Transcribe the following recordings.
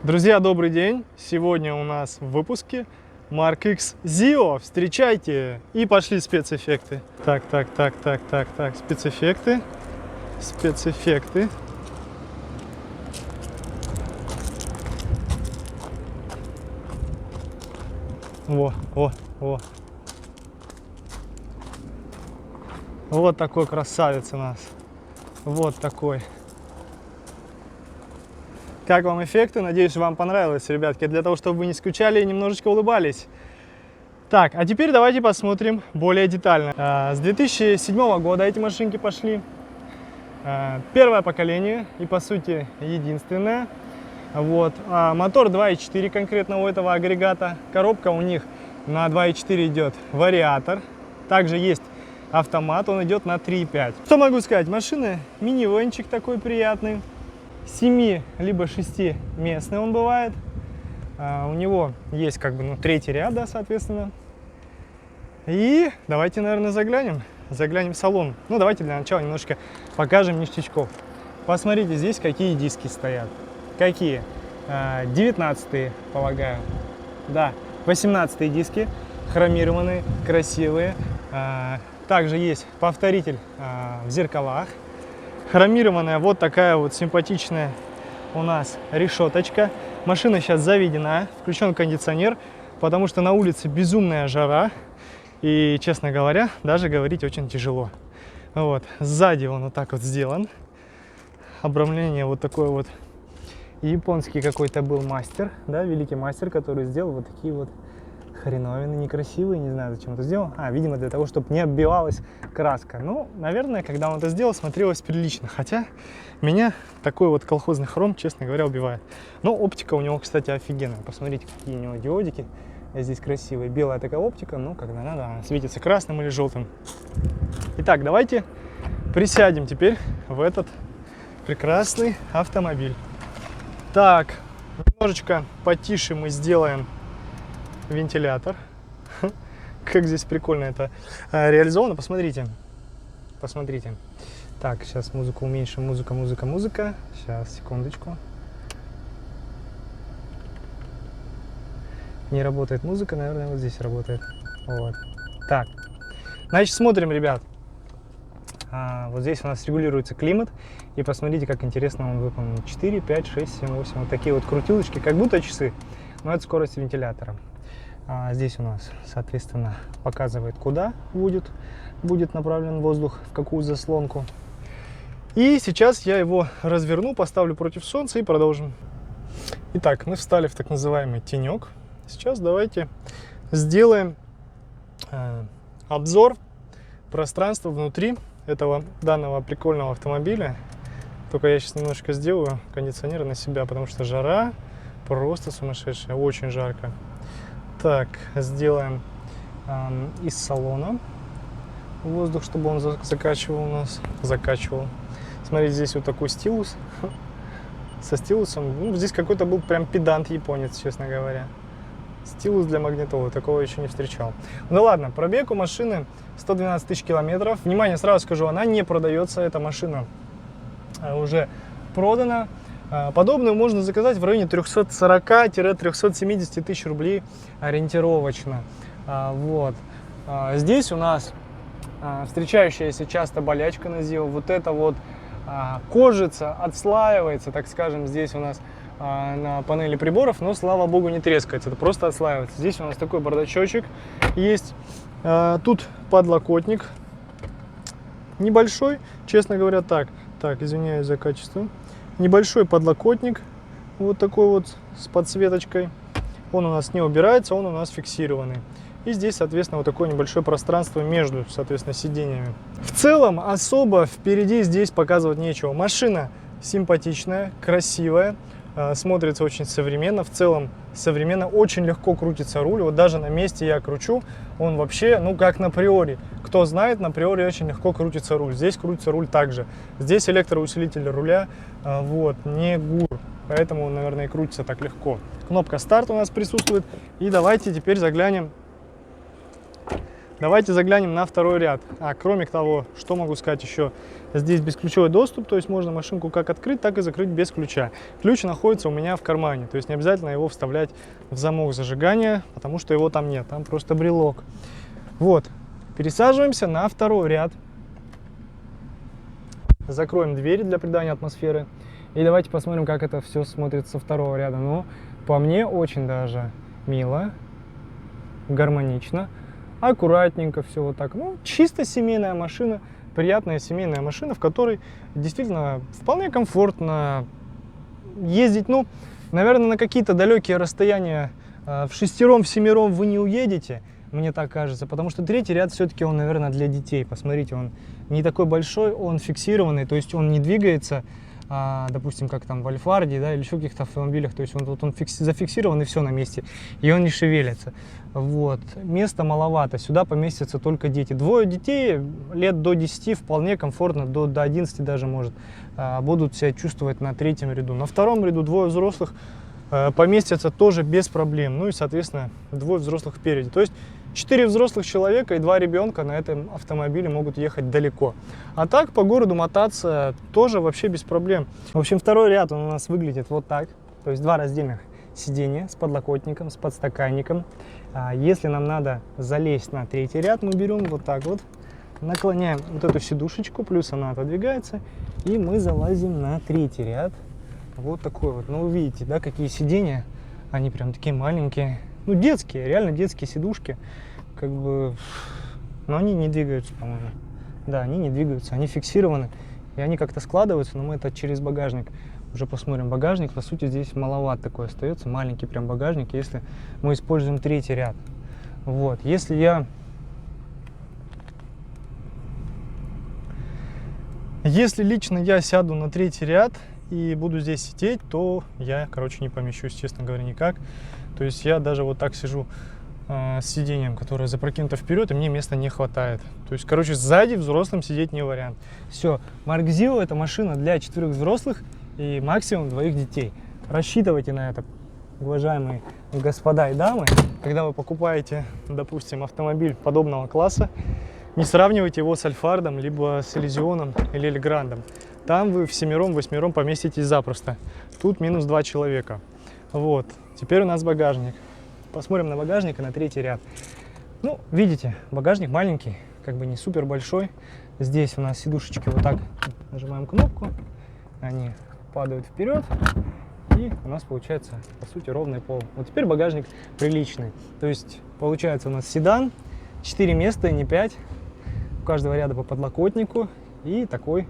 Друзья, добрый день! Сегодня у нас в выпуске Mark X Zio. Встречайте! И пошли спецэффекты. Так, спецэффекты. Спецэффекты. Во. Вот такой красавец у нас. Вот такой. Как вам эффекты? Надеюсь, вам понравилось, ребятки, для того, чтобы вы не скучали и немножечко улыбались. Так, а теперь давайте посмотрим более детально. С 2007 года эти машинки пошли. Первое поколение и, по сути, единственное. Вот. Мотор 2.4 конкретно у этого агрегата. Коробка у них на 2.4 идет вариатор. Также есть автомат, он идет на 3.5. Что могу сказать? Машина минивенчик такой приятный. 7 либо 6 местный он бывает. У него есть третий ряд, да, соответственно. И давайте, наверное, заглянем в салон. Ну, давайте для начала немножко покажем ништячков. Посмотрите, здесь какие диски стоят. Какие? 19-е, полагаю. Да, 18-е диски, хромированные, красивые. Также есть повторитель в зеркалах. Хромированная вот такая вот симпатичная у нас решеточка. Машина сейчас заведена, включен кондиционер, потому что на улице безумная жара. И, честно говоря, даже говорить очень тяжело. Вот. Сзади он вот так вот сделан. Обрамление вот такое вот. Японский какой-то был мастер, да, великий мастер, который сделал вот такие вот хреновины некрасивые, не знаю, зачем это сделал. Видимо, для того, чтобы не оббивалась краска. Ну, наверное, когда он это сделал, смотрелось прилично. Хотя меня такой вот колхозный хром, честно говоря, убивает. Но оптика у него, кстати, офигенная. Посмотрите, какие у него диодики. Здесь красивая белая такая оптика, но когда надо, она светится красным или желтым. Итак, давайте присядем теперь в этот прекрасный автомобиль. Так, немножечко потише мы сделаем вентилятор. Как здесь прикольно это реализовано. Посмотрите. Так, сейчас музыку уменьшим. Музыка. Сейчас, секундочку. Не работает музыка, наверное, вот здесь работает. Вот. Так, значит, смотрим, ребят. Вот здесь у нас регулируется климат. И посмотрите, как интересно он выполнен. 4, 5, 6, 7, 8. Вот такие вот крутилочки, как будто часы. Но это скорость вентилятора. Здесь у нас, соответственно, показывает, куда будет направлен воздух, в какую заслонку. И сейчас я его разверну, поставлю против солнца и продолжим. Итак, мы встали в так называемый тенек. Сейчас давайте сделаем обзор пространства внутри данного прикольного автомобиля. Только я сейчас немножко сделаю кондиционер на себя, потому что жара просто сумасшедшая, очень жарко. Так, сделаем из салона воздух, чтобы он закачивал. Смотрите, здесь вот такой стилус. Со стилусом. Ну, здесь какой-то был прям педант японец, честно говоря. Стилус для магнитолы, такого еще не встречал. Ну ладно, пробег у машины 112 тысяч километров. Внимание, сразу скажу, она не продается, эта машина уже продана. Подобную можно заказать в районе 340-370 тысяч рублей ориентировочно. Вот. Здесь у нас встречающаяся часто болячка на Zio. Вот это вот кожица отслаивается, так скажем, здесь у нас на панели приборов, но, слава богу, не трескается, это просто отслаивается. Здесь у нас такой бардачочек есть. Тут подлокотник небольшой, честно говоря, так, извиняюсь за качество. Небольшой подлокотник, вот такой вот с подсветочкой. Он у нас не убирается, он у нас фиксированный. И здесь, соответственно, вот такое небольшое пространство между, соответственно, сиденьями. В целом, особо впереди здесь показывать нечего. Машина симпатичная, красивая, смотрится очень современно. В целом, современно, очень легко крутится руль. Вот даже на месте я кручу, он вообще, как на приоре. Кто знает, на приоре очень легко крутится руль. Здесь крутится руль также. Здесь электроусилитель руля, не ГУР. Поэтому он, наверное, и крутится так легко. Кнопка старт у нас присутствует. И давайте теперь заглянем Давайте заглянем на второй ряд. Кроме того, что могу сказать еще, здесь бесключевой доступ, то есть можно машинку как открыть, так и закрыть без ключа. Ключ находится у меня в кармане, то есть не обязательно его вставлять в замок зажигания, потому что его там нет, там просто брелок. Вот, пересаживаемся на второй ряд. Закроем двери для придания атмосферы. И давайте посмотрим, как это все смотрится со второго ряда. Ну, по мне, очень даже мило, гармонично. Аккуратненько все вот так. Ну, чисто семейная машина, приятная семейная машина, в которой действительно вполне комфортно ездить. Ну, наверное, на какие-то далекие расстояния в шестером, в семером вы не уедете, мне так кажется, потому что третий ряд все-таки он, наверное, для детей. Посмотрите, он не такой большой, он фиксированный, то есть он не двигается, допустим, как там в Альфарде, да, или еще каких-то автомобилях, то есть он зафиксирован и все на месте, и он не шевелится. Вот, места маловато, сюда поместятся только дети. Двое детей лет до 10 вполне комфортно, до 11 даже может, будут себя чувствовать на третьем ряду. На втором ряду двое взрослых поместятся тоже без проблем, ну и, соответственно, двое взрослых впереди. То есть 4 взрослых человека и 2 ребенка на этом автомобиле могут ехать далеко. А так по городу мотаться тоже вообще без проблем. В общем, второй ряд он у нас выглядит вот так. То есть 2 раздельных сиденья с подлокотником, с подстаканником. Если нам надо залезть на третий ряд, мы берем вот так вот, наклоняем вот эту сидушечку, плюс она отодвигается, и мы залазим на третий ряд. Вот такой вот. Ну, вы видите, да, какие сиденья. Они прям такие маленькие. Ну, детские, реально детские сидушки. Как бы, но они не двигаются, по-моему. Да, они не двигаются, они фиксированы. И они как-то складываются, но мы это через багажник уже посмотрим. Багажник, по сути, здесь маловат такой остается. Маленький прям багажник, если мы используем третий ряд. Вот, если лично я сяду на третий ряд и буду здесь сидеть, то я, короче, не помещусь, честно говоря, никак. То есть я даже вот так сижу с сиденьем, которое запрокинуто вперед, и мне места не хватает. То есть, короче, сзади взрослым сидеть не вариант. Все, Mark Zio — это машина для 4 взрослых и максимум 2 детей. Рассчитывайте на это, уважаемые господа и дамы. Когда вы покупаете, допустим, автомобиль подобного класса, не сравнивайте его с Альфардом, либо с Элизионом или Эльграндом. Там вы в семером, восьмером поместитесь запросто. Тут минус 2 человека. Вот. Теперь у нас багажник. Посмотрим на багажник и на третий ряд. Ну, видите, багажник маленький, как бы не супер большой. Здесь у нас сидушечки вот так. Нажимаем кнопку, они падают вперед. И у нас получается, по сути, ровный пол. Вот теперь багажник приличный. То есть, получается у нас седан, 4 места, не 5. У каждого ряда по подлокотнику. И такой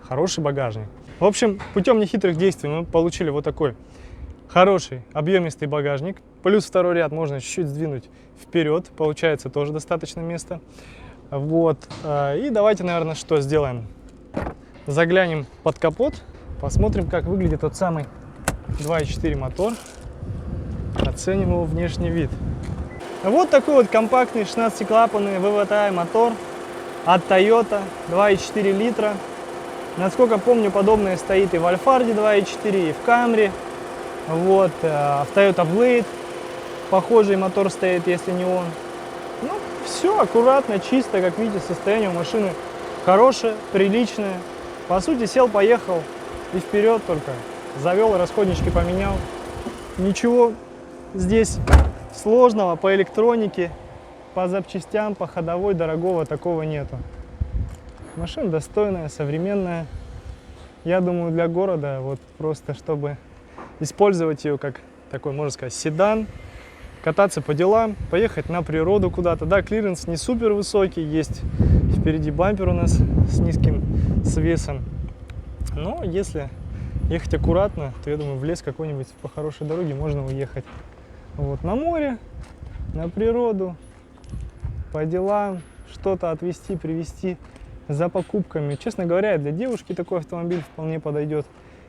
хороший багажник. В общем, путем нехитрых действий мы получили вот такой хороший объемистый багажник. Плюс второй ряд можно чуть-чуть сдвинуть вперед. Получается тоже достаточно места. Вот. И давайте, наверное, что сделаем? Заглянем под капот. Посмотрим, как выглядит тот самый 2.4 мотор. Оценим его внешний вид. Вот такой вот компактный 16-клапанный VVTi мотор от Toyota. 2.4 литра. Насколько помню, подобное стоит и в Альфарде 2.4, и в Camry. Вот, в Toyota Blade похожий мотор стоит, если не он. Ну, все аккуратно, чисто, как видите, состояние у машины хорошее, приличное. По сути, сел, поехал и вперед только. Завел, расходнички поменял. Ничего здесь сложного по электронике, по запчастям, по ходовой, дорогого такого нету. Машина достойная, современная. Я думаю, для города, вот просто чтобы использовать ее как такой, можно сказать, седан, кататься по делам, поехать на природу куда-то. Да, клиренс не супер высокий, есть впереди бампер у нас с низким свесом. Но если ехать аккуратно, то я думаю, в лес какой-нибудь по хорошей дороге можно уехать. Вот, на море, на природу, по делам, что-то отвезти, привезти, за покупками. Честно говоря, для девушки такой автомобиль вполне подойдет.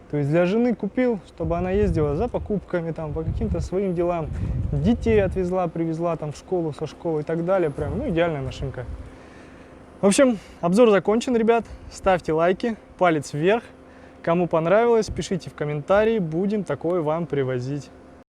То есть для жены купил, чтобы она ездила за покупками, там, по каким-то своим делам. Детей отвезла, привезла там в школу, со школы и так далее. Прям, ну, идеальная машинка. В общем, обзор закончен, ребят. Ставьте лайки, палец вверх. Кому понравилось, пишите в комментарии, будем такое вам привозить.